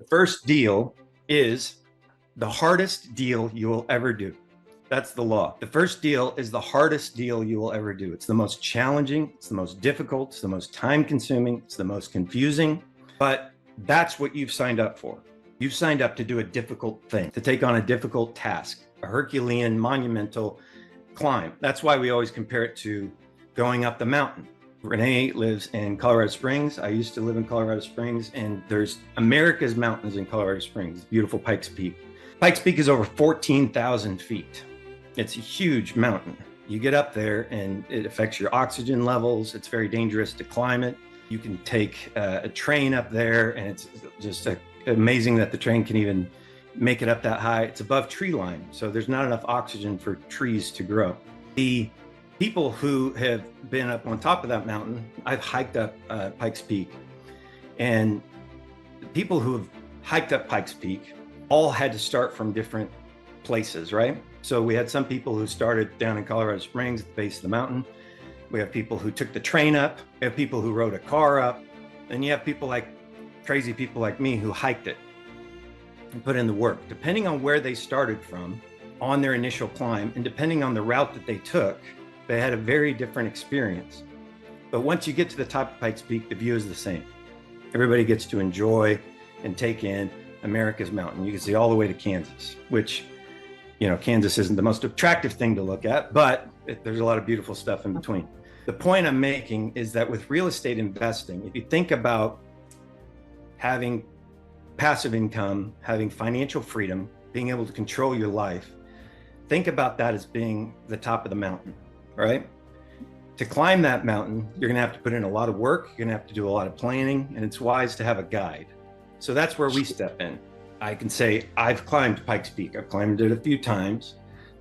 first deal is the hardest deal you will ever do. That's the law. The first deal is the hardest deal you will ever do. It's the most challenging, it's the most difficult, it's the most time consuming, it's the most confusing, but that's what you've signed up for. You've signed up to do a difficult thing, to take on a difficult task, a Herculean, monumental climb. That's why we always compare it to going up the mountain. Renee lives in Colorado Springs. I used to live in Colorado Springs, and there's America's mountains in Colorado Springs, beautiful Pikes Peak. Pikes Peak is over 14,000 feet. It's a huge mountain. You get up there and it affects your oxygen levels. It's very dangerous to climb it. You can take a train up there, and it's just amazing that the train can even make it up that high. It's above tree line, so there's not enough oxygen for trees to grow. The people who have been up on top of that mountain, I've hiked up Pikes Peak, and the people who have hiked up Pikes Peak all had to start from different places, right? So we had some people who started down in Colorado Springs at the base of the mountain. We have people who took the train up. We have people who rode a car up. And you have people like crazy people like me who hiked it and put in the work. Depending on where they started from on their initial climb, and depending on the route that they took, they had a very different experience. But once you get to the top of Pikes Peak, the view is the same. Everybody gets to enjoy and take in America's mountain. You can see all the way to Kansas, which, you know, Kansas isn't the most attractive thing to look at, but there's a lot of beautiful stuff in between. The point I'm making is that with real estate investing, if you think about having passive income, having financial freedom, being able to control your life, think about that as being the top of the mountain, right? To climb that mountain, you're gonna have to put in a lot of work, you're gonna have to do a lot of planning, and it's wise to have a guide. So that's where we step in. I can say I've climbed Pikes Peak. I've climbed it a few times.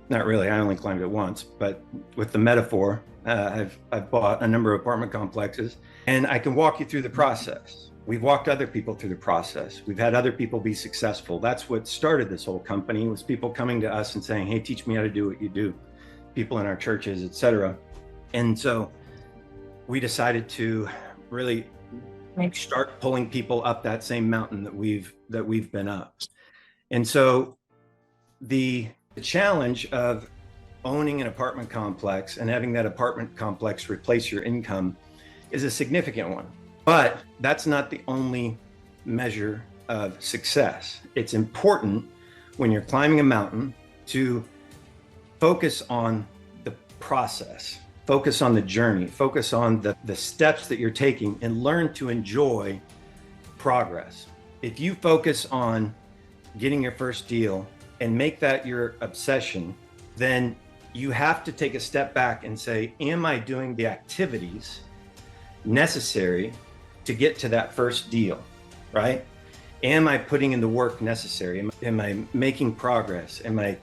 Not really, I only climbed it once, but with the metaphor, I've bought a number of apartment complexes, and I can walk you through the process. We've walked other people through the process. We've had other people be successful. That's what started this whole company, was people coming to us and saying, hey, teach me how to do what you do. People in our churches, et cetera. And so we decided to really start pulling people up that same mountain that we've been up. And so the challenge of owning an apartment complex and having that apartment complex replace your income is a significant one. But that's not the only measure of success. It's important when you're climbing a mountain to focus on the process, focus on the journey, focus on the steps that you're taking, and learn to enjoy progress. If you focus on getting your first deal and make that your obsession, then you have to take a step back and say, am I doing the activities necessary to get to that first deal, right? Am I putting in the work necessary? Am I making progress? Am I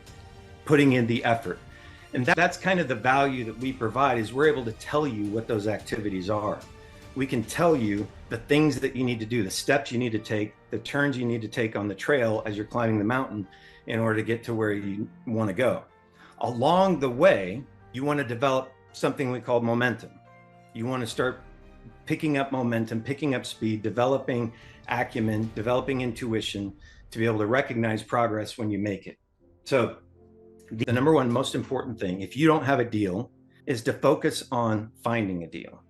putting in the effort? And that's kind of the value that we provide, is we're able to tell you what those activities are. We can tell you the things that you need to do, the steps you need to take, the turns you need to take on the trail as you're climbing the mountain in order to get to where you want to go. Along the way, you want to develop something we call momentum. You want to start picking up momentum, picking up speed, developing acumen, developing intuition to be able to recognize progress when you make it. So the number one most important thing, if you don't have a deal, is to focus on finding a deal,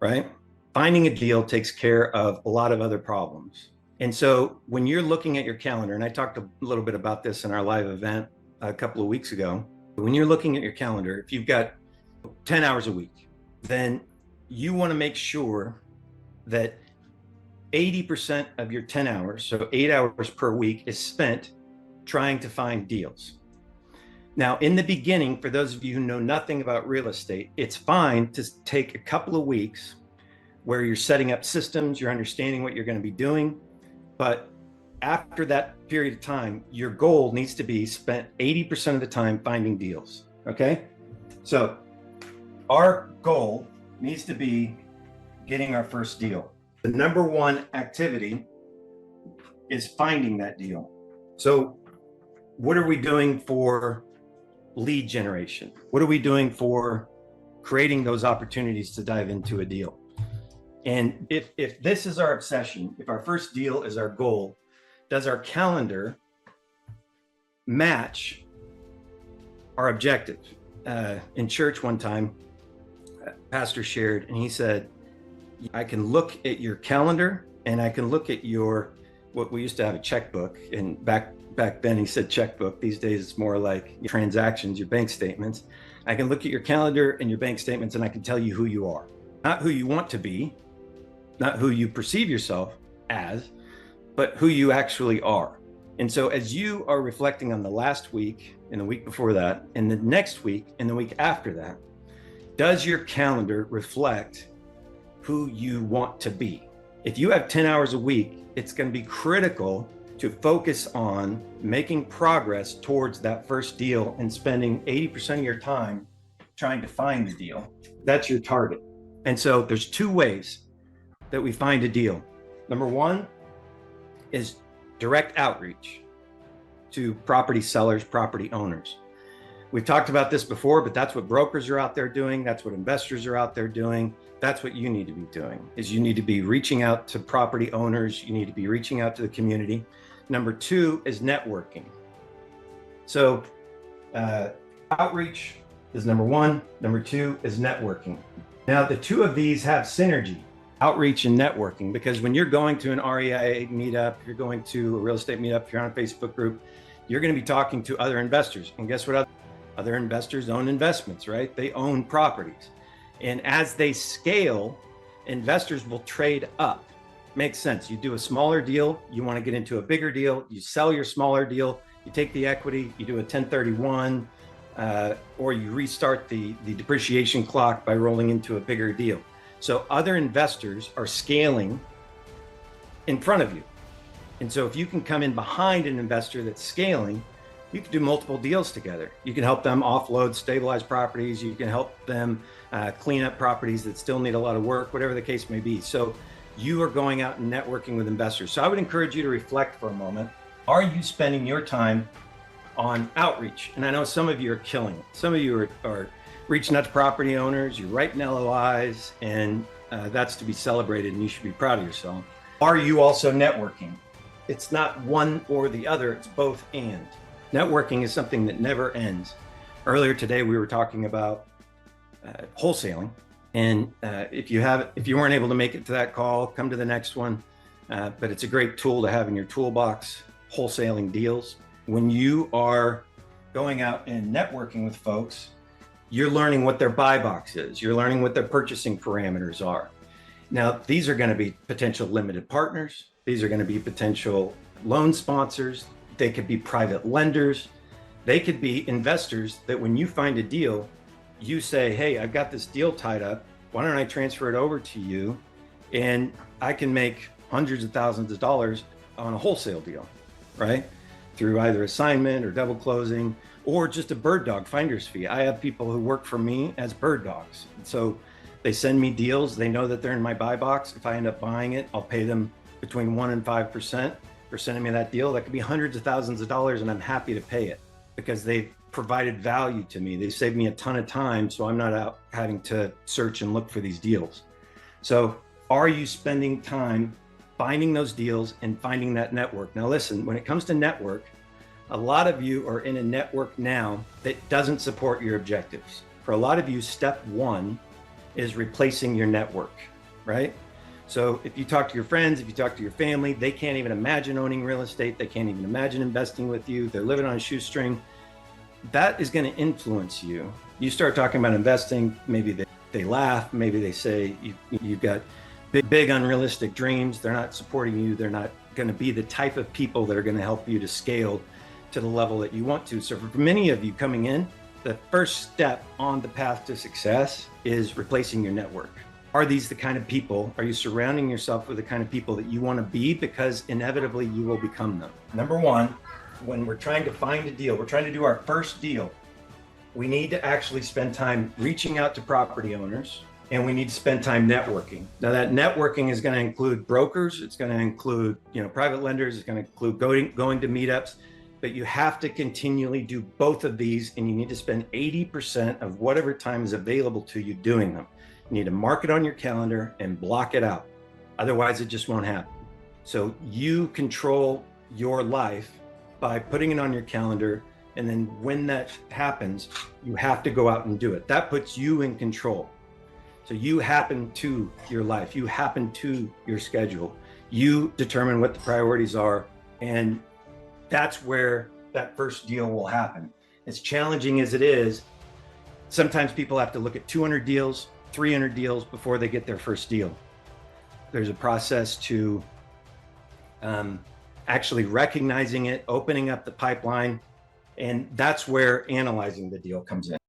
right? Finding a deal takes care of a lot of other problems. And so when you're looking at your calendar, and I talked a little bit about this in our live event a couple of weeks ago, when you're looking at your calendar, if you've got 10 hours a week, then you want to make sure that 80% of your 10 hours, so 8 hours per week, is spent trying to find deals. Now, in the beginning, for those of you who know nothing about real estate, it's fine to take a couple of weeks where you're setting up systems, you're understanding what you're going to be doing. But after that period of time, your goal needs to be spent 80% of the time finding deals, okay? So our goal needs to be getting our first deal. The number one activity is finding that deal. So what are we doing for lead generation? What are we doing for creating those opportunities to dive into a deal? And if this is our obsession, if our first deal is our goal, does our calendar match our objective? In church one time, pastor shared, and he said, I can look at your calendar and I can look at what we used to have a checkbook, and back then he said checkbook. These days it's more like your transactions, your bank statements. I can look at your calendar and your bank statements and I can tell you who you are. Not who you want to be, not who you perceive yourself as, but who you actually are. And so as you are reflecting on the last week and the week before that, and the next week and the week after that, does your calendar reflect who you want to be? If you have 10 hours a week, it's going to be critical to focus on making progress towards that first deal and spending 80% of your time trying to find the deal. That's your target. And so there's two ways that we find a deal. Number one is direct outreach to property sellers, property owners. We've talked about this before, but that's what brokers are out there doing. That's what investors are out there doing. That's what you need to be doing, is you need to be reaching out to property owners. You need to be reaching out to the community. Number two is networking. So outreach is number one. Number two is networking. Now, the two of these have synergy, outreach and networking, because when you're going to an REIA meetup, if you're going to a real estate meetup, if you're on a Facebook group, you're going to be talking to other investors. And guess what? Other investors own investments, right? They own properties. And as they scale, investors will trade up. Makes sense. You do a smaller deal, you want to get into a bigger deal, you sell your smaller deal, you take the equity, you do a 1031, or you restart the depreciation clock by rolling into a bigger deal. So other investors are scaling in front of you. And so if you can come in behind an investor that's scaling, you can do multiple deals together. You can help them offload stabilized properties. You can help them clean up properties that still need a lot of work, whatever the case may be. So you are going out and networking with investors. So I would encourage you to reflect for a moment. Are you spending your time on outreach? And I know some of you are killing it. Some of you are reaching out to property owners, you're writing LOIs, and that's to be celebrated, and you should be proud of yourself. Are you also networking? It's not one or the other, it's both and. Networking is something that never ends. Earlier today, we were talking about wholesaling. And if you weren't able to make it to that call, come to the next one. But it's a great tool to have in your toolbox, wholesaling deals. When you are going out and networking with folks, you're learning what their buy box is. You're learning what their purchasing parameters are. Now, these are going to be potential limited partners. These are going to be potential loan sponsors. They could be private lenders. They could be investors that when you find a deal, you say, hey, I've got this deal tied up. Why don't I transfer it over to you? And I can make hundreds of thousands of dollars on a wholesale deal, right? Through either assignment or double closing or just a bird dog finder's fee. I have people who work for me as bird dogs. So they send me deals. They know that they're in my buy box. If I end up buying it, I'll pay them between 1% and 5% for sending me that deal. That could be hundreds of thousands of dollars, and I'm happy to pay it because they've provided value to me. They saved me a ton of time, so I'm not out having to search and look for these deals. So are you spending time finding those deals and finding that network? Now listen, when it comes to network, a lot of you are in a network now that doesn't support your objectives. For a lot of you, step one is replacing your network, right? So if you talk to your friends, if you talk to your family, they can't even imagine owning real estate. They can't even imagine investing with you. They're living on a shoestring. That is going to influence you. You start talking about investing, maybe they laugh, maybe they say you've got big unrealistic dreams. They're not supporting you. They're not going to be the type of people that are going to help you to scale to the level that you want to. So for many of you coming in, the first step on the path to success is replacing your network. Are these the kind of people? Are you surrounding yourself with the kind of people that you want to be? Because inevitably you will become them. Number one, when we're trying to find a deal, we're trying to do our first deal, we need to actually spend time reaching out to property owners, and we need to spend time networking. Now that networking is going to include brokers, it's going to include, private lenders, it's going to include going to meetups, but you have to continually do both of these, and you need to spend 80% of whatever time is available to you doing them. You need to mark it on your calendar and block it out. Otherwise, it just won't happen. So you control your life by putting it on your calendar. And then when that happens, you have to go out and do it. That puts you in control. So you happen to your life, you happen to your schedule, you determine what the priorities are, and that's where that first deal will happen. As challenging as it is, sometimes people have to look at 200 deals, 300 deals before they get their first deal. There's a process to actually recognizing it, opening up the pipeline, and that's where analyzing the deal comes in.